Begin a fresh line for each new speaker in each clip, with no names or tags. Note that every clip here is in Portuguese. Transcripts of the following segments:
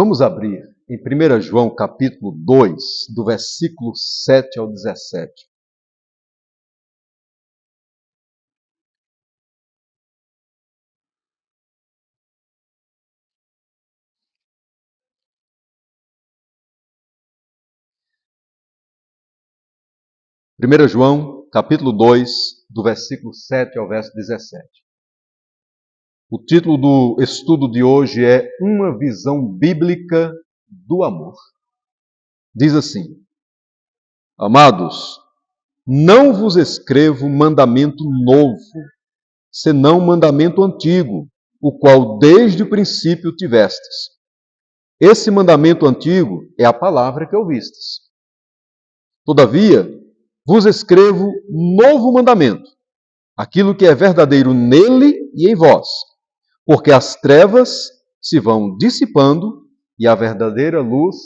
Vamos abrir em 1 João capítulo 2, do versículo 7 ao 17. Primeira João, capítulo 2, do versículo 7 ao verso 17. O título do estudo de hoje é Uma Visão Bíblica do Amor. Diz assim: Amados, não vos escrevo mandamento novo, senão mandamento antigo, o qual desde o princípio tivestes. Esse mandamento antigo é a palavra que ouvistes. Todavia, vos escrevo novo mandamento, aquilo que é verdadeiro nele e em vós, porque as trevas se vão dissipando e a verdadeira luz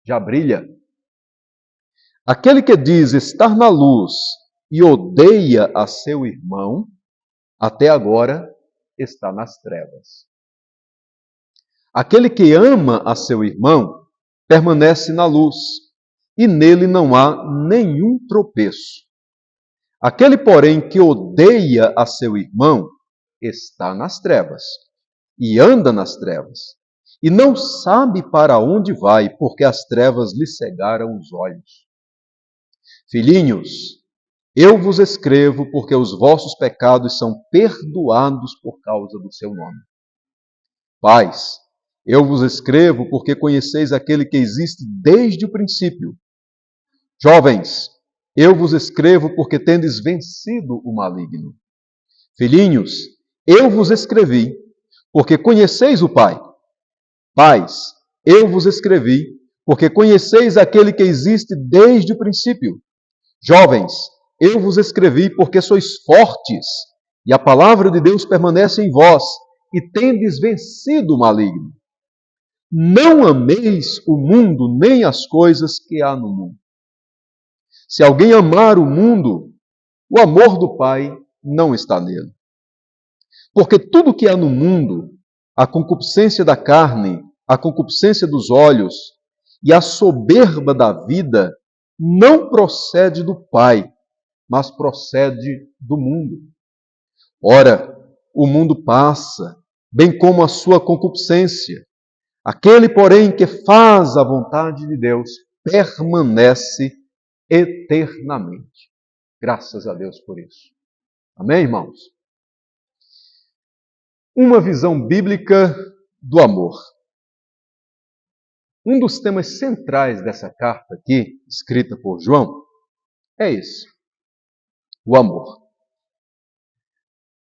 já brilha. Aquele que diz estar na luz e odeia a seu irmão, até agora está nas trevas. Aquele que ama a seu irmão permanece na luz, e nele não há nenhum tropeço. Aquele, porém, que odeia a seu irmão está nas trevas, e anda nas trevas, e não sabe para onde vai, porque as trevas lhe cegaram os olhos. Filhinhos, eu vos escrevo porque os vossos pecados são perdoados por causa do seu nome. Pais, eu vos escrevo porque conheceis aquele que existe desde o princípio. Jovens, eu vos escrevo porque tendes vencido o maligno. Filhinhos, eu vos escrevi porque conheceis o Pai. Pais, eu vos escrevi porque conheceis aquele que existe desde o princípio. Jovens, eu vos escrevi porque sois fortes e a palavra de Deus permanece em vós e tendes vencido o maligno. Não ameis o mundo nem as coisas que há no mundo. Se alguém amar o mundo, o amor do Pai não está nele. Porque tudo que há no mundo, a concupiscência da carne, a concupiscência dos olhos e a soberba da vida, não procede do Pai, mas procede do mundo. Ora, o mundo passa, bem como a sua concupiscência. Aquele, porém, que faz a vontade de Deus, permanece eternamente. Graças a Deus por isso. Amém, irmãos? Uma visão bíblica do amor. Um dos temas centrais dessa carta aqui, escrita por João, é esse: o amor.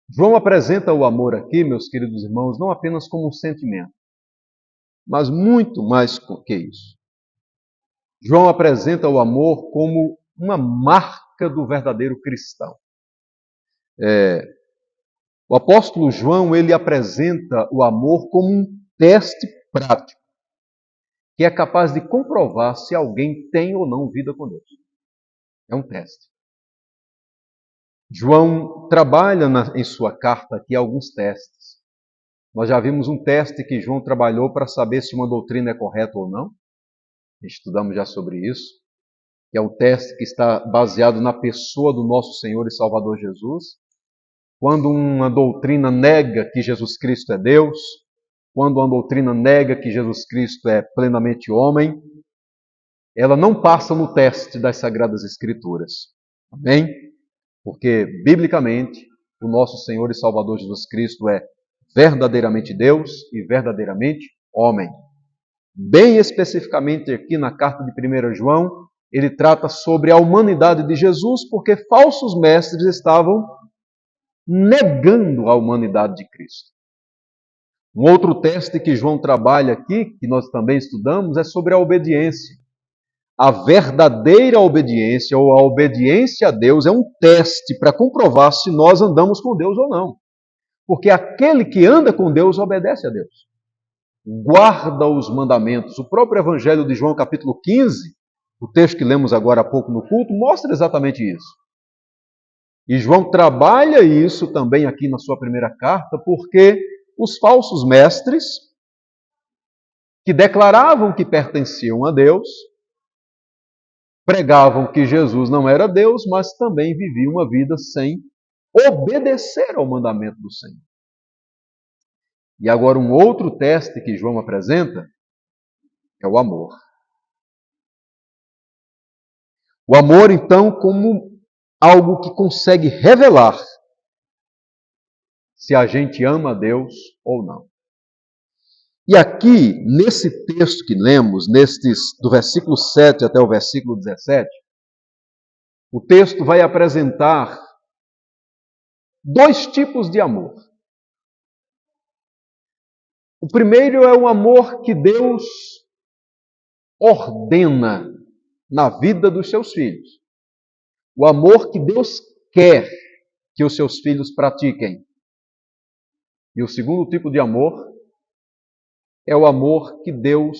João apresenta o amor aqui, meus queridos irmãos, não apenas como um sentimento, mas muito mais que isso. João apresenta o amor como uma marca do verdadeiro cristão. O apóstolo João, ele apresenta o amor como um teste prático, que é capaz de comprovar se alguém tem ou não vida com Deus. É um teste. João trabalha em sua carta aqui alguns testes. Nós já vimos um teste que João trabalhou para saber se uma doutrina é correta ou não. Estudamos já sobre isso. Que é um teste que está baseado na pessoa do nosso Senhor e Salvador Jesus. Quando uma doutrina nega que Jesus Cristo é Deus, quando uma doutrina nega que Jesus Cristo é plenamente homem, ela não passa no teste das Sagradas Escrituras. Amém? Porque, biblicamente, o nosso Senhor e Salvador Jesus Cristo é verdadeiramente Deus e verdadeiramente homem. Bem especificamente aqui na carta de 1 João, ele trata sobre a humanidade de Jesus, porque falsos mestres estavam negando a humanidade de Cristo. Um outro teste que João trabalha aqui, que nós também estudamos, é sobre a obediência. A verdadeira obediência ou a obediência a Deus é um teste para comprovar se nós andamos com Deus ou não. Porque aquele que anda com Deus obedece a Deus. Guarda os mandamentos. O próprio Evangelho de João, capítulo 15, o texto que lemos agora há pouco no culto, mostra exatamente isso. E João trabalha isso também aqui na sua primeira carta, porque os falsos mestres que declaravam que pertenciam a Deus, pregavam que Jesus não era Deus, mas também viviam uma vida sem obedecer ao mandamento do Senhor. E agora um outro teste que João apresenta é o amor. O amor, então, como algo que consegue revelar se a gente ama a Deus ou não. E aqui, nesse texto que lemos, do versículo 7 até o versículo 17, o texto vai apresentar dois tipos de amor. O primeiro é o amor que Deus ordena na vida dos seus filhos. O amor que Deus quer que os seus filhos pratiquem. E o segundo tipo de amor é o amor que Deus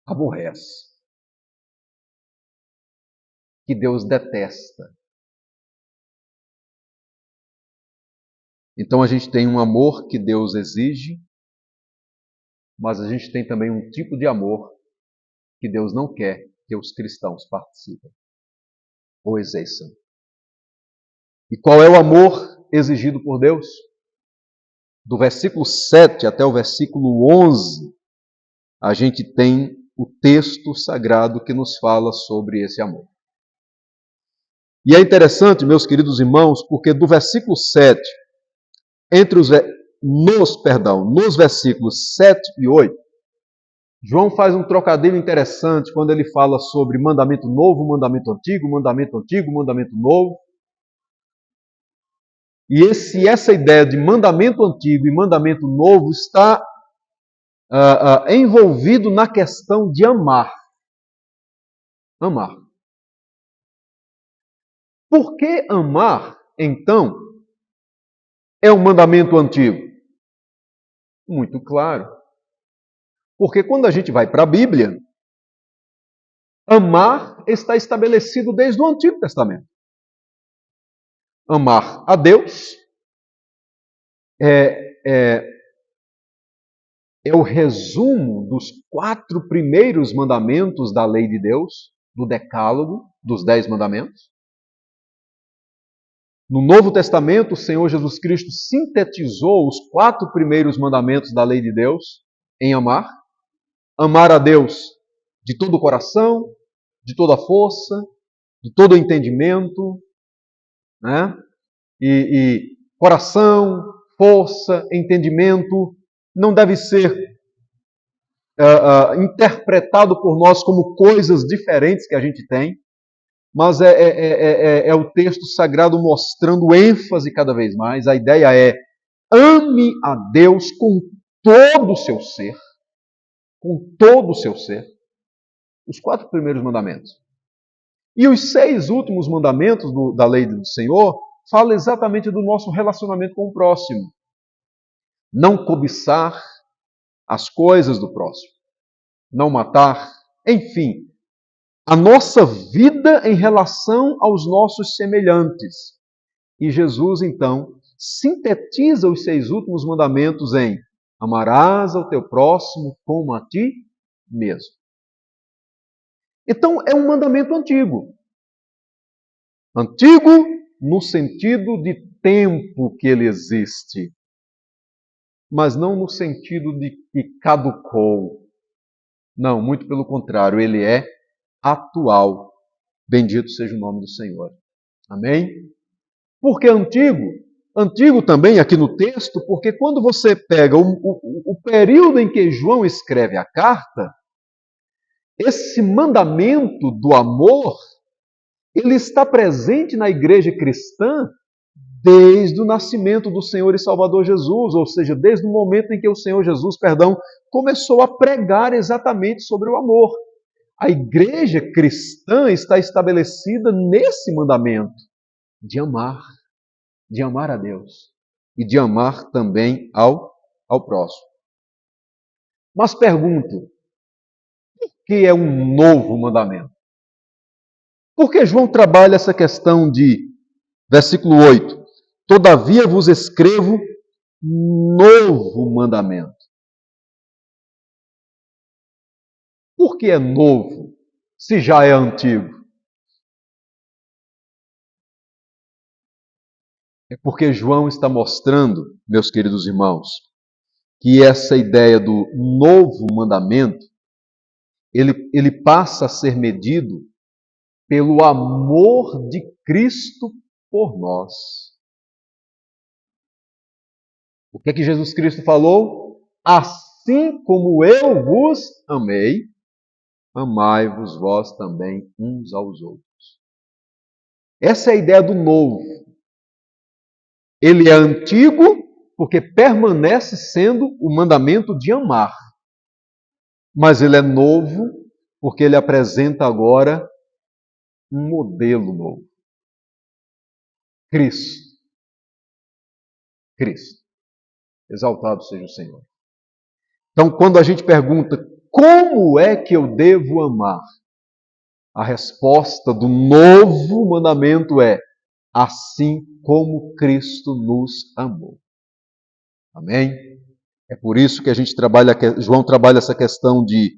aborrece, que Deus detesta. Então a gente tem um amor que Deus exige, mas a gente tem também um tipo de amor que Deus não quer que os cristãos participem ou exerçam. E qual é o amor exigido por Deus? Do versículo 7 até o versículo 11, a gente tem o texto sagrado que nos fala sobre esse amor. E é interessante, meus queridos irmãos, porque do versículo 7, nos versículos 7 e 8, João faz um trocadilho interessante quando ele fala sobre mandamento novo, mandamento antigo, mandamento antigo, mandamento novo. E essa ideia de mandamento antigo e mandamento novo está envolvido na questão de amar. Amar. Por que amar, então, é um mandamento antigo? Muito claro. Porque quando a gente vai para a Bíblia, amar está estabelecido desde o Antigo Testamento. Amar a Deus é o resumo dos 4 primeiros mandamentos da lei de Deus, do Decálogo, dos 10 mandamentos. No Novo Testamento, o Senhor Jesus Cristo sintetizou os 4 primeiros mandamentos da lei de Deus em amar. Amar a Deus de todo o coração, de toda a força, de todo o entendimento, né? E coração, força, entendimento, não deve ser interpretado por nós como coisas diferentes que a gente tem, mas é o texto sagrado mostrando ênfase cada vez mais. A ideia é: ame a Deus com todo o seu ser, com todo o seu ser. Os 4 primeiros mandamentos. E os 6 últimos mandamentos da lei do Senhor falam exatamente do nosso relacionamento com o próximo. Não cobiçar as coisas do próximo, não matar, enfim, a nossa vida em relação aos nossos semelhantes. E Jesus, então, sintetiza os 6 últimos mandamentos em: amarás ao teu próximo como a ti mesmo. Então, é um mandamento antigo. Antigo no sentido de tempo que ele existe, mas não no sentido de que caducou. Não, muito pelo contrário, ele é atual. Bendito seja o nome do Senhor. Amém? Por que antigo? Antigo também aqui no texto, porque quando você pega o período em que João escreve a carta, esse mandamento do amor, ele está presente na igreja cristã desde o nascimento do Senhor e Salvador Jesus, ou seja, desde o momento em que o Senhor Jesus, começou a pregar exatamente sobre o amor. A igreja cristã está estabelecida nesse mandamento de amar a Deus e de amar também ao próximo. Mas pergunto, por que é um novo mandamento? Por que João trabalha essa questão de, versículo 8, todavia vos escrevo novo mandamento? Por que é novo, se já é antigo? É porque João está mostrando, meus queridos irmãos, que essa ideia do novo mandamento, ele passa a ser medido pelo amor de Cristo por nós. O que é que Jesus Cristo falou? Assim como eu vos amei, amai-vos vós também uns aos outros. Essa é a ideia do novo. Ele é antigo porque permanece sendo o mandamento de amar. Mas ele é novo porque ele apresenta agora um modelo novo. Cristo. Cristo. Exaltado seja o Senhor. Então, quando a gente pergunta como é que eu devo amar, a resposta do novo mandamento é assim como Cristo nos amou. Amém? É por isso que a gente João trabalha essa questão de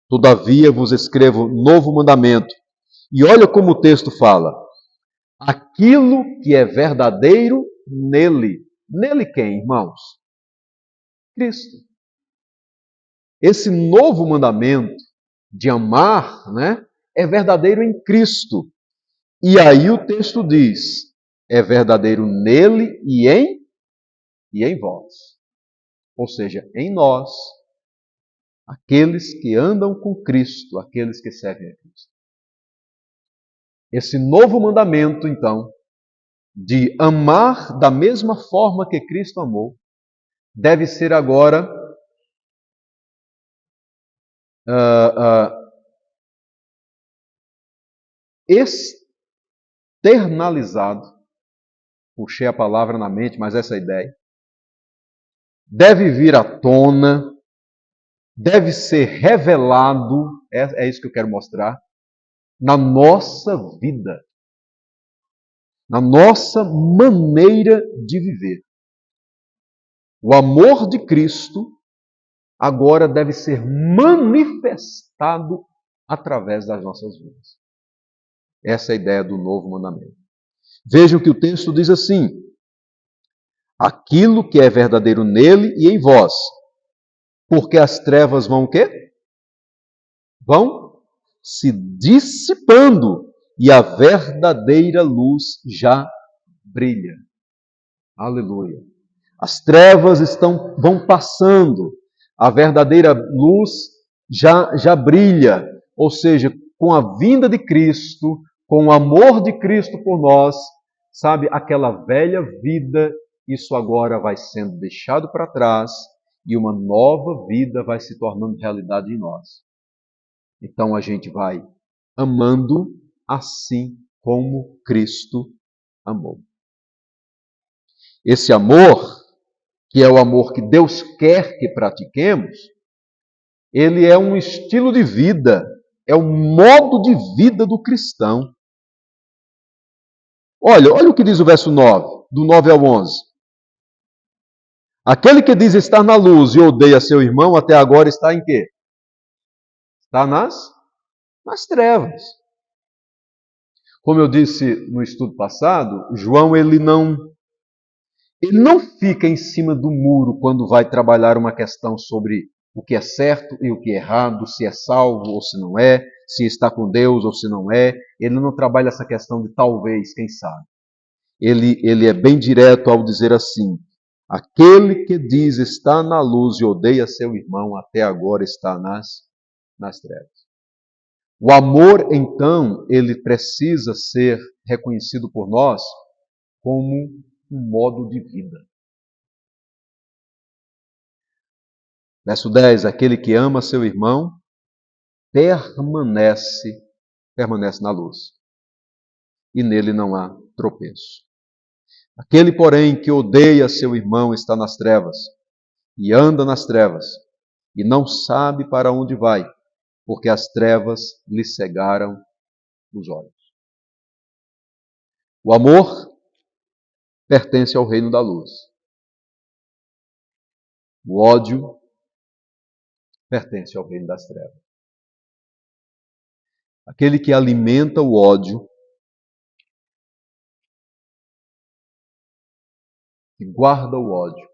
todavia vos escrevo novo mandamento. E olha como o texto fala. Aquilo que é verdadeiro nele. Nele quem, irmãos? Cristo. Esse novo mandamento de amar, né, é verdadeiro em Cristo. E aí o texto diz, é verdadeiro nele e em vós. Ou seja, em nós, aqueles que andam com Cristo, aqueles que servem a Cristo. Esse novo mandamento, então, de amar da mesma forma que Cristo amou, deve ser agora externalizado. Puxei a palavra na mente, mas essa é a ideia. Deve vir à tona, deve ser revelado, é isso que eu quero mostrar, na nossa vida, na nossa maneira de viver. O amor de Cristo agora deve ser manifestado através das nossas vidas. Essa é a ideia do novo mandamento. Vejam que o texto diz assim: aquilo que é verdadeiro nele e em vós, porque as trevas vão o quê? Vão se dissipando e a verdadeira luz já brilha. Aleluia. As trevas vão passando, a verdadeira luz já brilha. Ou seja, com a vinda de Cristo, com o amor de Cristo por nós, sabe, aquela velha vida, isso agora vai sendo deixado para trás e uma nova vida vai se tornando realidade em nós. Então a gente vai amando assim como Cristo amou. Esse amor, que é o amor que Deus quer que pratiquemos, ele é um estilo de vida, é o modo de vida do cristão. Olha o que diz o verso 9, do 9 ao 11. Aquele que diz estar na luz e odeia seu irmão, até agora está em quê? Está nas trevas. Como eu disse no estudo passado, João ele não fica em cima do muro quando vai trabalhar uma questão sobre o que é certo e o que é errado, se é salvo ou se não é, se está com Deus ou se não é. Ele não trabalha essa questão de talvez, quem sabe. Ele é bem direto ao dizer assim: aquele que diz está na luz e odeia seu irmão, até agora está nas trevas. O amor, então, ele precisa ser reconhecido por nós como um modo de vida. Verso 10, aquele que ama seu irmão permanece na luz, e nele não há tropeço. Aquele, porém, que odeia seu irmão está nas trevas, e anda nas trevas, e não sabe para onde vai, porque as trevas lhe cegaram os olhos. O amor pertence ao reino da luz. O ódio pertence ao reino das trevas. aquele que alimenta o ódio, que guarda o ódio,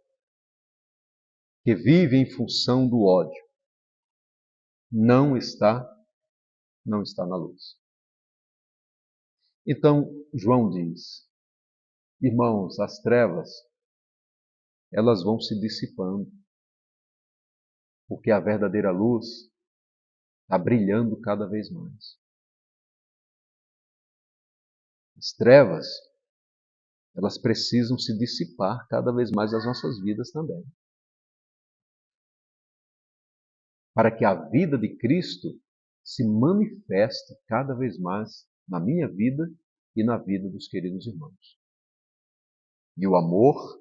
que vive em função do ódio, não está na luz. Então, João diz: irmãos, as trevas, elas vão se dissipando, porque a verdadeira luz está brilhando cada vez mais. As trevas, elas precisam se dissipar cada vez mais das nossas vidas também, para que a vida de Cristo se manifeste cada vez mais na minha vida e na vida dos queridos irmãos. E o amor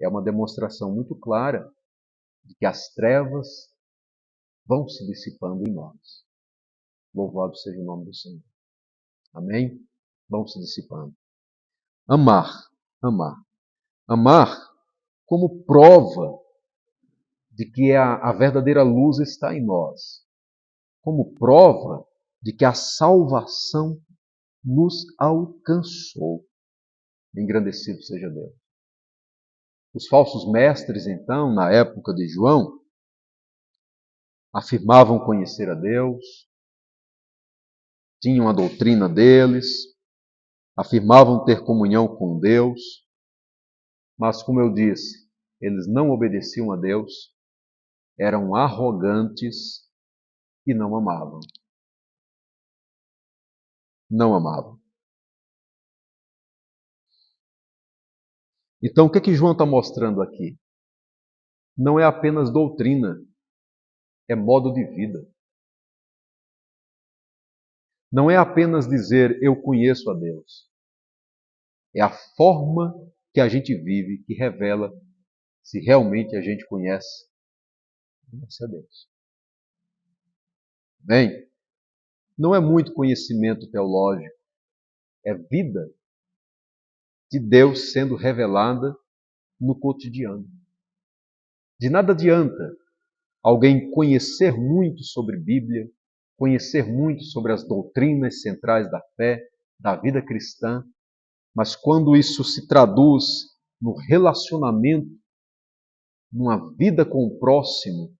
é uma demonstração muito clara de que as trevas vão se dissipando em nós. Louvado seja o nome do Senhor. Amém? Vão se dissipando. Amar. Amar como prova de que a verdadeira luz está em nós. Como prova de que a salvação nos alcançou. Engrandecido seja Deus. Os falsos mestres, então, na época de João, afirmavam conhecer a Deus, tinham a doutrina deles, afirmavam ter comunhão com Deus, mas, como eu disse, eles não obedeciam a Deus, eram arrogantes e não amavam. Não amavam. Então, o que João está mostrando aqui? Não é apenas doutrina, é modo de vida. Não é apenas dizer eu conheço a Deus. É a forma que a gente vive que revela se realmente a gente conhece a Deus. Bem, não é muito conhecimento teológico, é vida de Deus sendo revelada no cotidiano. De nada adianta alguém conhecer muito sobre Bíblia, conhecer muito sobre as doutrinas centrais da fé, da vida cristã, mas quando isso se traduz no relacionamento, numa vida com o próximo,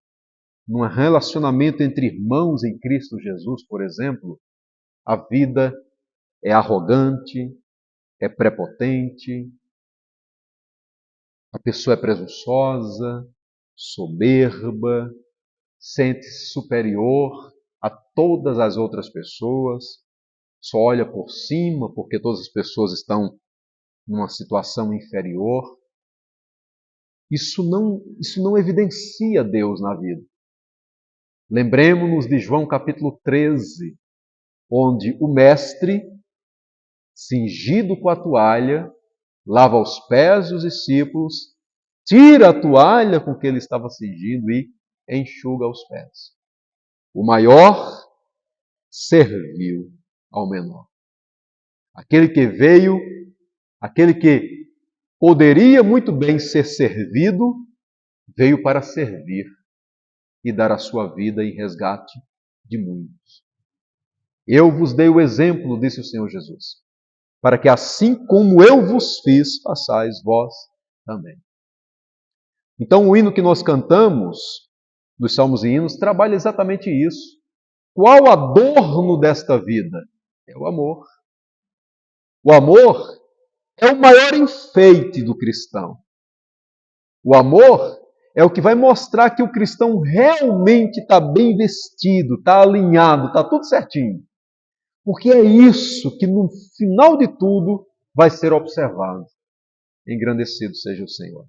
num relacionamento entre irmãos em Cristo Jesus, por exemplo, a vida é arrogante, é prepotente, a pessoa é presunçosa, soberba, sente-se superior a todas as outras pessoas, só olha por cima porque todas as pessoas estão numa situação inferior. Isso não evidencia Deus na vida. Lembremos-nos de João capítulo 13, onde o mestre, cingido com a toalha, lava os pés dos discípulos, tira a toalha com que ele estava cingido e enxuga os pés. O maior serviu ao menor. Aquele que veio, aquele que poderia muito bem ser servido, veio para servir e dar a sua vida em resgate de muitos. Eu vos dei o exemplo, disse o Senhor Jesus, para que assim como eu vos fiz, façais vós também. Então o hino que nós cantamos, dos Salmos e Hinos, trabalha exatamente isso. Qual adorno desta vida? É o amor. O amor é o maior enfeite do cristão. O amor é o que vai mostrar que o cristão realmente está bem vestido, está alinhado, está tudo certinho. Porque é isso que no final de tudo vai ser observado. Engrandecido seja o Senhor.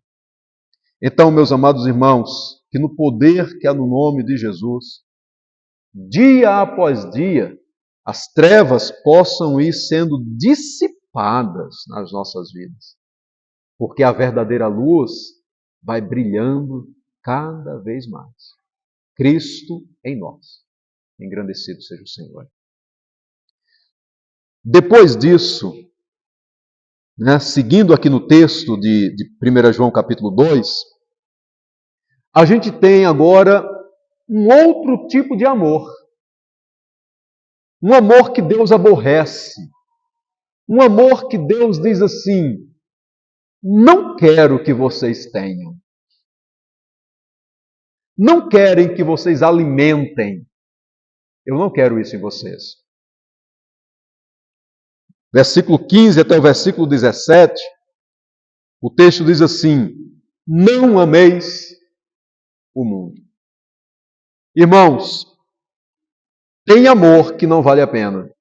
Então, meus amados irmãos, que no poder que há no nome de Jesus, dia após dia, as trevas possam ir sendo dissipadas nas nossas vidas. Porque a verdadeira luz vai brilhando cada vez mais. Cristo em nós. Engrandecido seja o Senhor. Depois disso, seguindo aqui no texto de 1 João capítulo 2, a gente tem agora um outro tipo de amor. Um amor que Deus aborrece. Um amor que Deus diz assim: não quero que vocês tenham. Não querem que vocês alimentem. Eu não quero isso em vocês. Versículo 15 até o versículo 17, o texto diz assim: não ameis o mundo. Irmãos, tem amor que não vale a pena.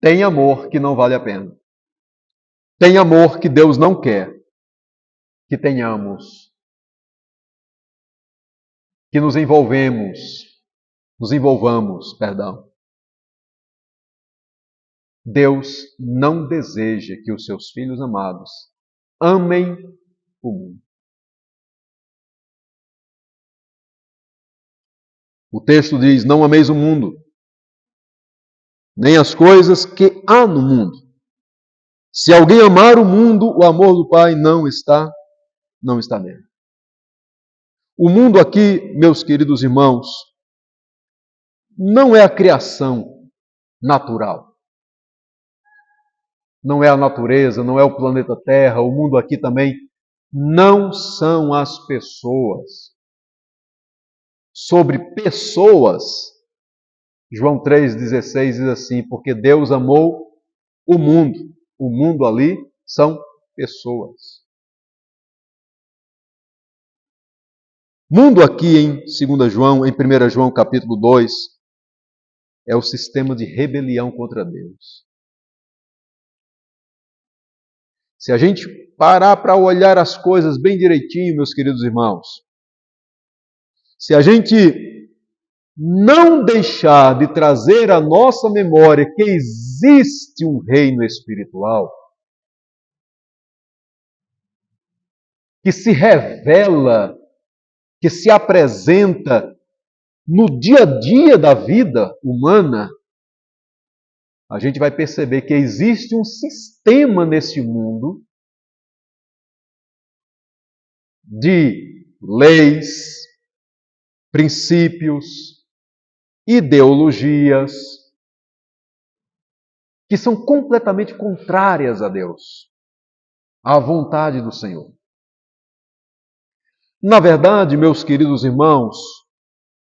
Tem amor que não vale a pena. Tem amor que Deus não quer que tenhamos, que nos envolvamos, perdão. Deus não deseja que os seus filhos amados amem o mundo. O texto diz: não ameis o mundo, nem as coisas que há no mundo. Se alguém amar o mundo, o amor do Pai não está nele. O mundo aqui, meus queridos irmãos, não é a criação natural. Não é a natureza, não é o planeta Terra, o mundo aqui também não são as pessoas. Sobre pessoas, João 3,16 diz assim: porque Deus amou o mundo. O mundo ali são pessoas. Mundo aqui em 2 João, em 1 João capítulo 2, é o sistema de rebelião contra Deus. Se a gente parar para olhar as coisas bem direitinho, meus queridos irmãos, se a gente não deixar de trazer à nossa memória que existe um reino espiritual, que se revela, que se apresenta no dia a dia da vida humana, a gente vai perceber que existe um sistema nesse mundo de leis, princípios, ideologias que são completamente contrárias a Deus, à vontade do Senhor. Na verdade, meus queridos irmãos,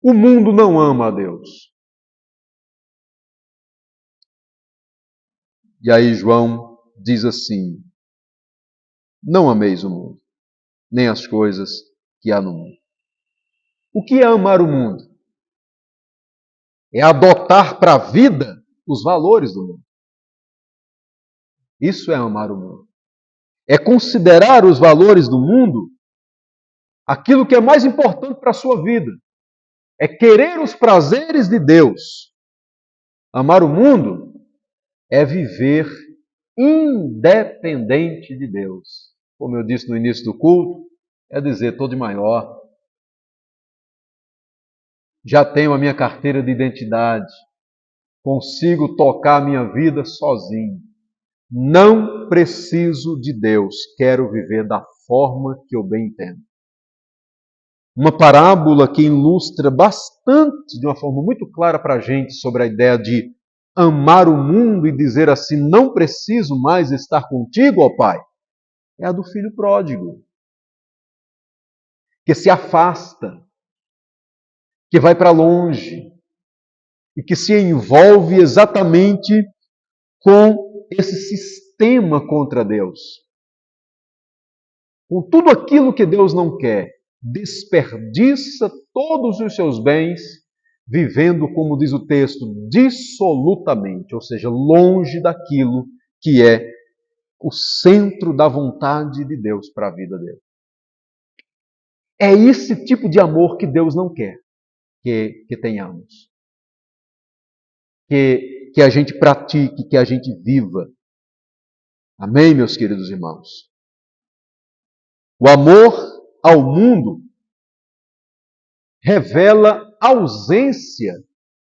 o mundo não ama a Deus. E aí João diz assim: não ameis o mundo, nem as coisas que há no mundo. O que é amar o mundo? É adotar para a vida os valores do mundo. Isso é amar o mundo. É considerar os valores do mundo aquilo que é mais importante para a sua vida. É querer os prazeres de Deus. Amar o mundo é viver independente de Deus. Como eu disse no início do culto, é dizer, estou de maior. Já tenho a minha carteira de identidade. Consigo tocar a minha vida sozinho. Não preciso de Deus. Quero viver da forma que eu bem entendo. Uma parábola que ilustra bastante, de uma forma muito clara para a gente, sobre a ideia de amar o mundo e dizer assim, não preciso mais estar contigo, ó Pai, é a do filho pródigo, que se afasta, que vai para longe e que se envolve exatamente com esse sistema contra Deus. Com tudo aquilo que Deus não quer, desperdiça todos os seus bens, vivendo, como diz o texto, dissolutamente, ou seja, longe daquilo que é o centro da vontade de Deus para a vida dele. É esse tipo de amor que Deus não quer que tenhamos. Que a gente pratique, que a gente viva. Amém, meus queridos irmãos? O amor ao mundo revela ausência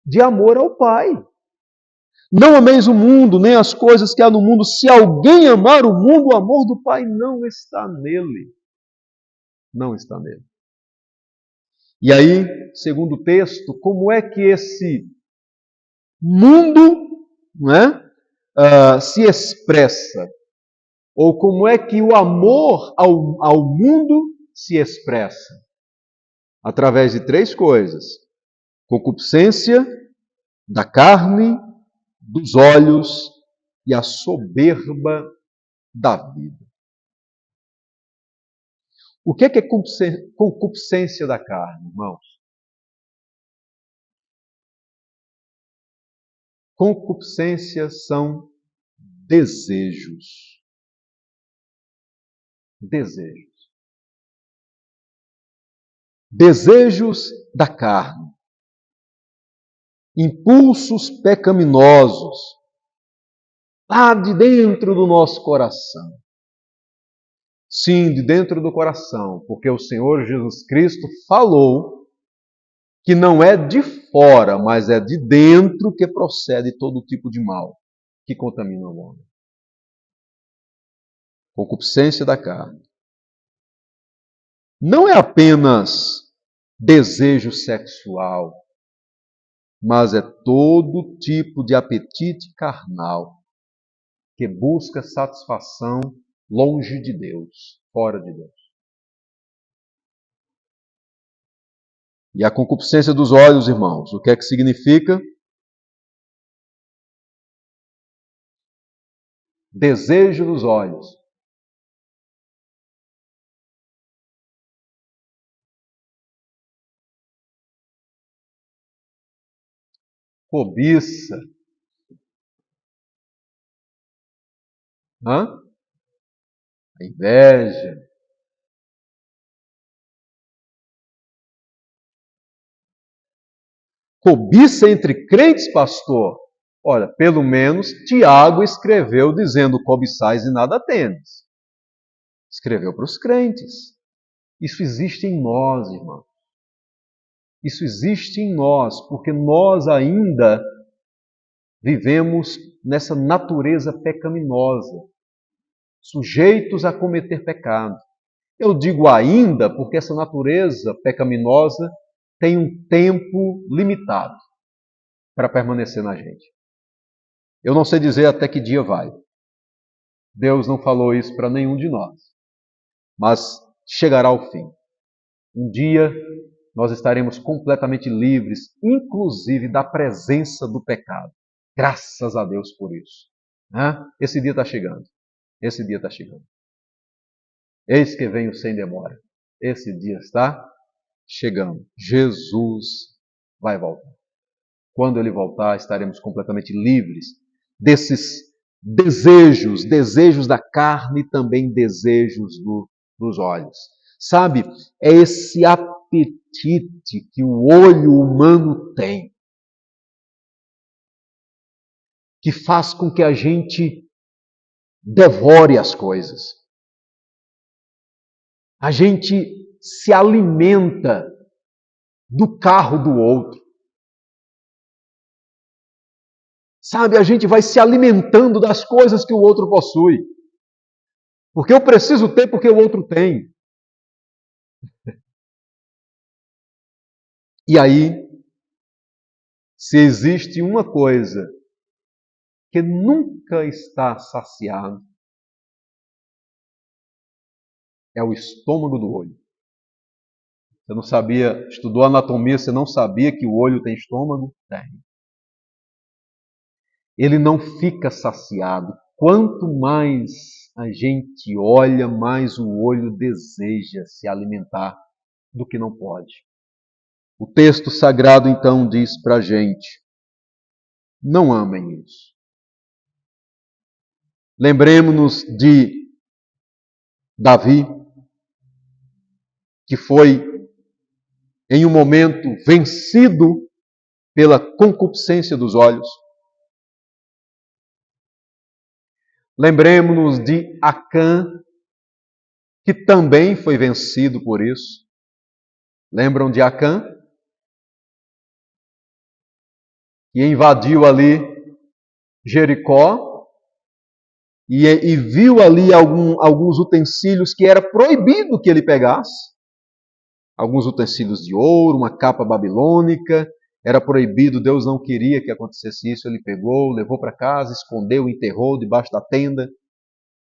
de amor ao Pai. Não ameis o mundo, nem as coisas que há no mundo. Se alguém amar o mundo, o amor do Pai não está nele. Não está nele. E aí, segundo o texto, como é que esse mundo, não é, se expressa? Ou como é que o amor ao mundo se expressa? Através de três coisas: concupiscência da carne, dos olhos e a soberba da vida. O que é concupiscência da carne, irmãos? Concupiscência são desejos. Desejos. Desejos da carne. Impulsos pecaminosos. Lá de dentro do nosso coração. Sim, de dentro do coração, porque o Senhor Jesus Cristo falou que não é de fora, mas é de dentro que procede todo tipo de mal que contamina o homem. Concupiscência da carne. Não é apenas desejo sexual, mas é todo tipo de apetite carnal que busca satisfação longe de Deus, fora de Deus. E a concupiscência dos olhos, irmãos, o que é que significa? Desejo dos olhos. Cobiça. A inveja. Cobiça entre crentes, pastor? Olha, pelo menos Tiago escreveu dizendo: cobiçais e nada tendes. Escreveu para os crentes. Isso existe em nós, irmão. Isso existe em nós, porque nós ainda vivemos nessa natureza pecaminosa, sujeitos a cometer pecado. Eu digo ainda porque essa natureza pecaminosa tem um tempo limitado para permanecer na gente. Eu não sei dizer até que dia vai. Deus não falou isso para nenhum de nós. Mas chegará ao fim. Um dia nós estaremos completamente livres, inclusive da presença do pecado. Graças a Deus por isso. Esse dia está chegando. Esse dia está chegando. Eis que venho sem demora. Esse dia está chegando. Jesus vai voltar. Quando ele voltar, estaremos completamente livres desses desejos da carne e também desejos dos olhos. Sabe, é esse apetite que o olho humano tem, que faz com que a gente devore as coisas. A gente se alimenta do carro do outro. Sabe, a gente vai se alimentando das coisas que o outro possui. Porque eu preciso ter porque o outro tem. E aí, se existe uma coisa que nunca está saciado, é o estômago do olho. Você não sabia, estudou anatomia, você não sabia que o olho tem estômago? Tem. Ele não fica saciado. Quanto mais a gente olha, mais o olho deseja se alimentar do que não pode. O texto sagrado então diz para a gente: não amem isso. Lembremos-nos de Davi, que foi em um momento vencido pela concupiscência dos olhos. Lembremos-nos de Acã, que também foi vencido por isso. Lembram de Acã? Que invadiu ali Jericó e viu ali alguns utensílios que era proibido que ele pegasse. alguns utensílios de ouro, uma capa babilônica. Era proibido, Deus não queria que acontecesse isso. Ele pegou, levou para casa, escondeu, enterrou debaixo da tenda.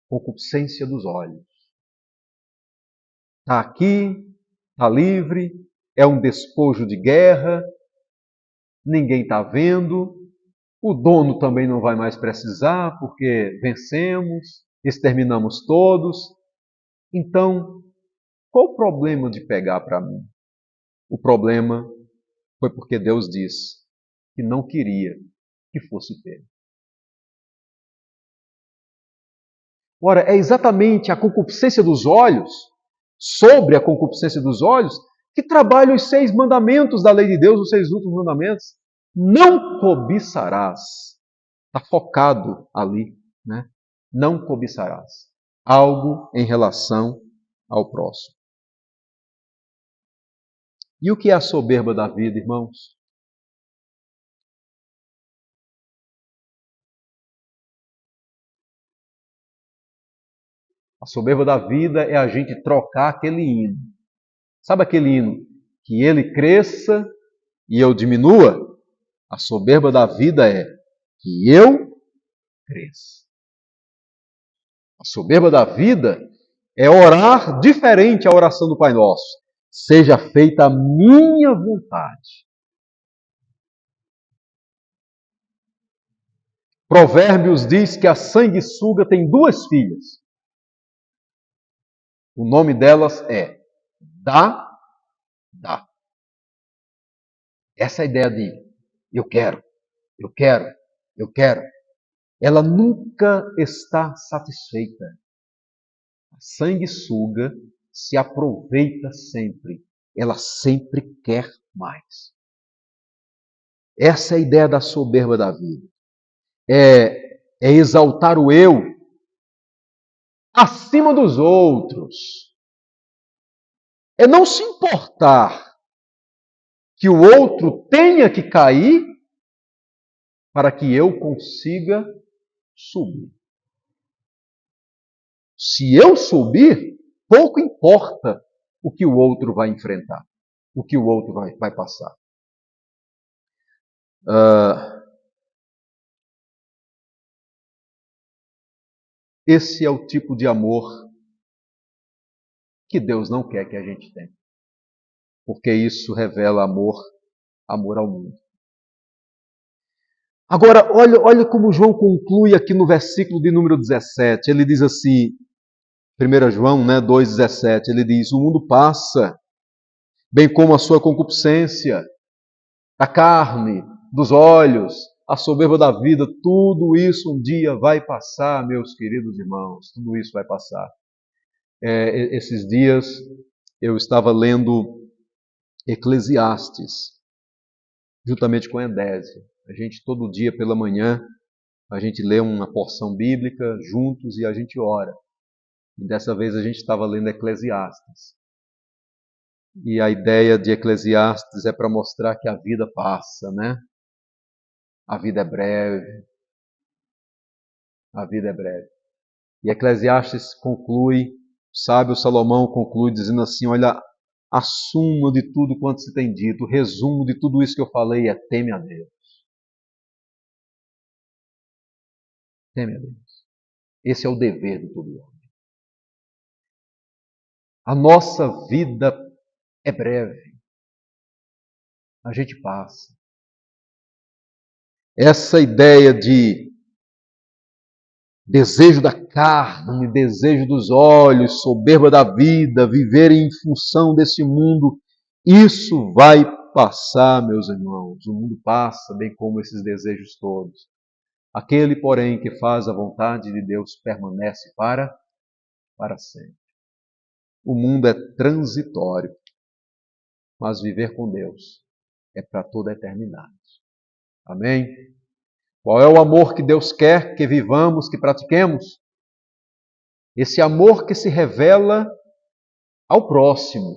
Concupiscência dos olhos. Está aqui, está livre, é um despojo de guerra, ninguém está vendo, o dono também não vai mais precisar, porque vencemos, exterminamos todos. Então, qual o problema de pegar para mim? O problema foi porque Deus disse que não queria que fosse pego. Ora, é exatamente a concupiscência dos olhos, sobre a concupiscência dos olhos, que trabalha os 6 mandamentos da lei de Deus, os 6 últimos mandamentos. Não cobiçarás. Está focado ali, né? Não cobiçarás. Algo em relação ao próximo. E o que é a soberba da vida, irmãos? A soberba da vida é a gente trocar aquele hino. Sabe aquele hino? Que ele cresça e eu diminua? A soberba da vida é que eu cresça. A soberba da vida é orar diferente à oração do Pai Nosso. Seja feita a minha vontade. Provérbios diz que a sanguessuga tem 2 filhas. O nome delas é dá, dá. Essa é a ideia de eu quero, eu quero, eu quero. Ela nunca está satisfeita. A sanguessuga se aproveita sempre. Ela sempre quer mais. Essa é a ideia da soberba da vida. É exaltar o eu acima dos outros. É não se importar que o outro tenha que cair para que eu consiga subir. Se eu subir, pouco importa o que o outro vai enfrentar, o que o outro vai passar. Esse é o tipo de amor que Deus não quer que a gente tenha. Porque isso revela amor ao mundo. Agora, olha como João conclui aqui no versículo de número 17. Ele diz assim, 1 João 2,17, ele diz, o mundo passa, bem como a sua concupiscência, a carne, dos olhos, a soberba da vida, tudo isso um dia vai passar, meus queridos irmãos, tudo isso vai passar. Esses dias eu estava lendo Eclesiastes, juntamente com Endésio. A gente todo dia pela manhã, a gente lê uma porção bíblica juntos e a gente ora. E dessa vez a gente estava lendo Eclesiastes. E a ideia de Eclesiastes é para mostrar que a vida passa, né? A vida é breve. A vida é breve. E Eclesiastes conclui, sábio Salomão conclui dizendo assim, olha, a suma de tudo quanto se tem dito, o resumo de tudo isso que eu falei é teme a Deus. Teme a Deus. Esse é o dever de todo homem. A nossa vida é breve. A gente passa. Essa ideia de desejo da carne, desejo dos olhos, soberba da vida, viver em função desse mundo, isso vai passar, meus irmãos. O mundo passa, bem como esses desejos todos. Aquele, porém, que faz a vontade de Deus permanece para sempre. O mundo é transitório, mas viver com Deus é para toda a eternidade. Amém? Qual é o amor que Deus quer que vivamos, que pratiquemos? Esse amor que se revela ao próximo,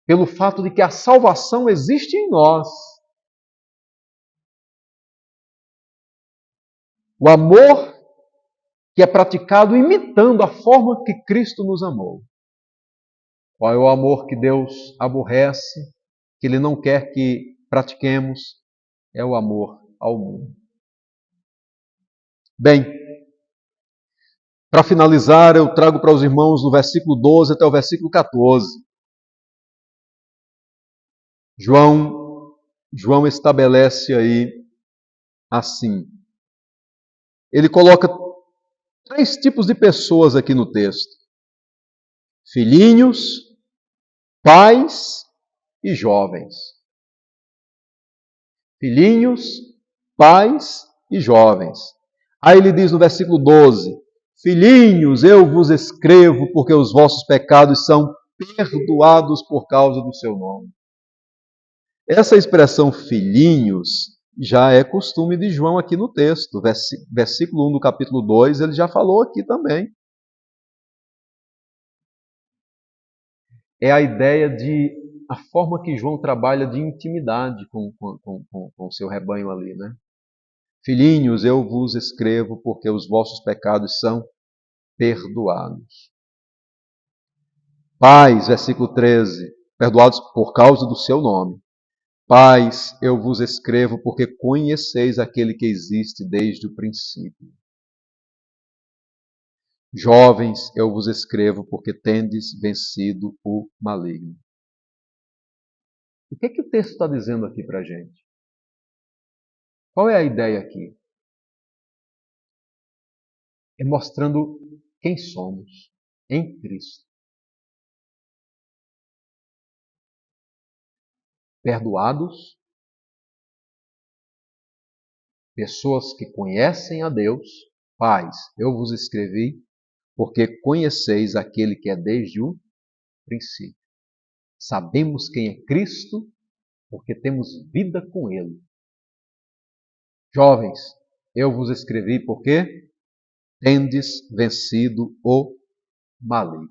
pelo fato de que a salvação existe em nós. O amor que é praticado imitando a forma que Cristo nos amou. Qual é o amor que Deus aborrece, que Ele não quer que pratiquemos? É o amor ao mundo. Bem, para finalizar, eu trago para os irmãos do versículo 12 até o versículo 14. João estabelece aí assim. Ele coloca 3 tipos de pessoas aqui no texto: filhinhos, pais e jovens. Filhinhos, pais e jovens. Aí ele diz no versículo 12: filhinhos, eu vos escrevo porque os vossos pecados são perdoados por causa do seu nome. Essa expressão filhinhos já é costume de João aqui no texto. Versículo 1 do capítulo 2, ele já falou aqui também. É a ideia de a forma que João trabalha de intimidade com o seu rebanho ali, né? Filhinhos, eu vos escrevo porque os vossos pecados são perdoados. Pais, versículo 13, perdoados por causa do seu nome. Pais, eu vos escrevo porque conheceis aquele que existe desde o princípio. Jovens, eu vos escrevo porque tendes vencido o maligno. O que é que o texto está dizendo aqui para a gente? Qual é a ideia aqui? É mostrando quem somos em Cristo. Perdoados, pessoas que conhecem a Deus. Pais, eu vos escrevi porque conheceis aquele que é desde o princípio. Sabemos quem é Cristo porque temos vida com Ele. Jovens, eu vos escrevi porque tendes vencido o maligno.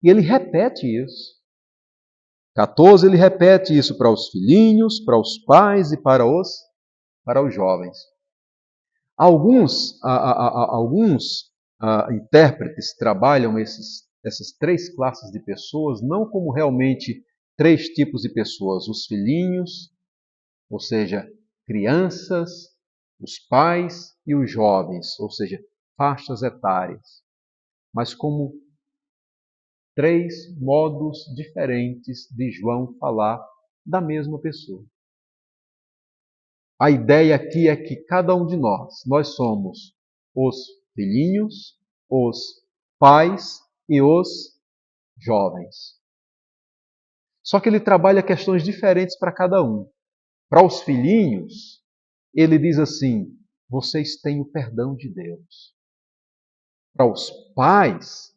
E ele repete isso. 14, ele repete isso para os filhinhos, para os pais e para os jovens. Alguns intérpretes trabalham essas 3 classes de pessoas não como realmente 3 tipos de pessoas: os filhinhos, ou seja, crianças, os pais e os jovens, ou seja, faixas etárias, mas como 3 modos diferentes de João falar da mesma pessoa. A ideia aqui é que cada um de nós somos os filhinhos, os pais e os jovens. Só que ele trabalha questões diferentes para cada um. Para os filhinhos, ele diz assim: vocês têm o perdão de Deus. Para os pais,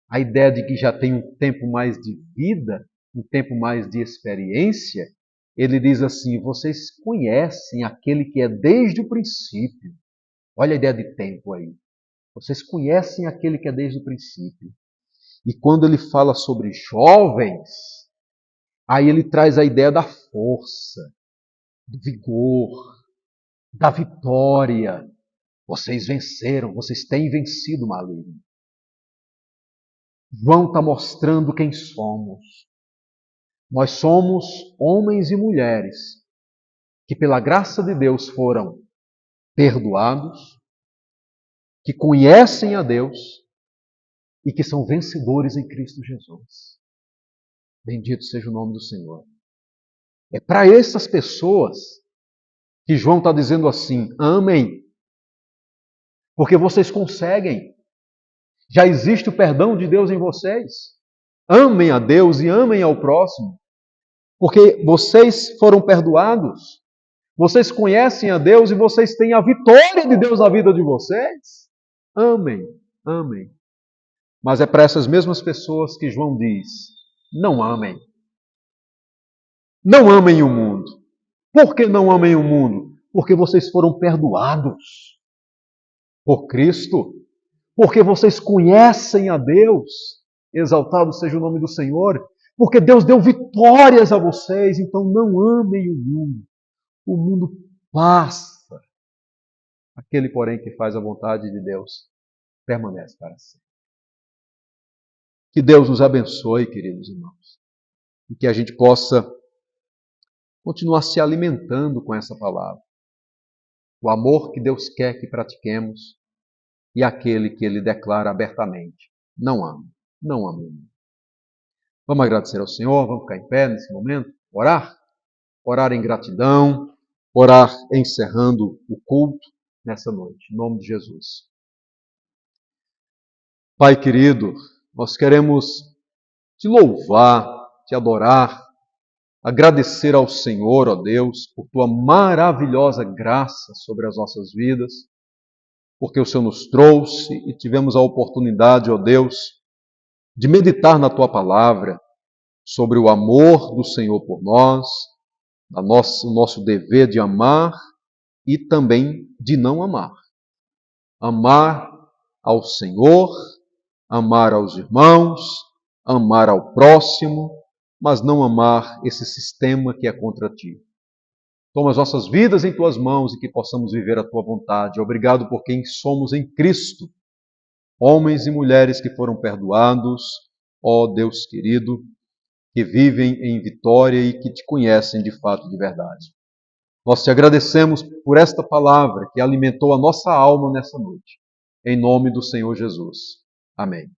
a ideia de que já tem um tempo mais de vida, um tempo mais de experiência, ele diz assim: vocês conhecem aquele que é desde o princípio. Olha a ideia de tempo aí. Vocês conhecem aquele que é desde o princípio. E quando ele fala sobre jovens, aí ele traz a ideia da força, do vigor, da vitória. Vocês venceram, vocês têm vencido o maligno. João está mostrando quem somos. Nós somos homens e mulheres que, pela graça de Deus, foram perdoados, que conhecem a Deus e que são vencedores em Cristo Jesus. Bendito seja o nome do Senhor. É para essas pessoas que João está dizendo assim: amem, porque vocês conseguem. Já existe o perdão de Deus em vocês. Amem a Deus e amem ao próximo, porque vocês foram perdoados. Vocês conhecem a Deus e vocês têm a vitória de Deus na vida de vocês. Amem, amem. Mas é para essas mesmas pessoas que João diz: não amem. Não amem o mundo. Por que não amem o mundo? Porque vocês foram perdoados por Cristo. Porque vocês conhecem a Deus. Exaltado seja o nome do Senhor. Porque Deus deu vitórias a vocês. Então não amem o mundo. O mundo passa. Aquele, porém, que faz a vontade de Deus permanece para sempre. Que Deus nos abençoe, queridos irmãos, e que a gente possa continuar se alimentando com essa palavra. O amor que Deus quer que pratiquemos e aquele que Ele declara abertamente: não amo, não amo. Vamos agradecer ao Senhor, vamos ficar em pé nesse momento, orar? Orar em gratidão, orar encerrando o culto nessa noite, em nome de Jesus. Pai querido, nós queremos te louvar, te adorar, agradecer ao Senhor, ó Deus, por tua maravilhosa graça sobre as nossas vidas, porque o Senhor nos trouxe e tivemos a oportunidade, ó Deus, de meditar na tua palavra sobre o amor do Senhor por nós, o nosso dever de amar e também de não amar. Amar ao Senhor, amar aos irmãos, amar ao próximo, mas não amar esse sistema que é contra ti. Toma as nossas vidas em tuas mãos e que possamos viver a tua vontade. Obrigado por quem somos em Cristo, homens e mulheres que foram perdoados, ó Deus querido, que vivem em vitória e que te conhecem de fato de verdade. Nós te agradecemos por esta palavra que alimentou a nossa alma nessa noite. Em nome do Senhor Jesus. Amém.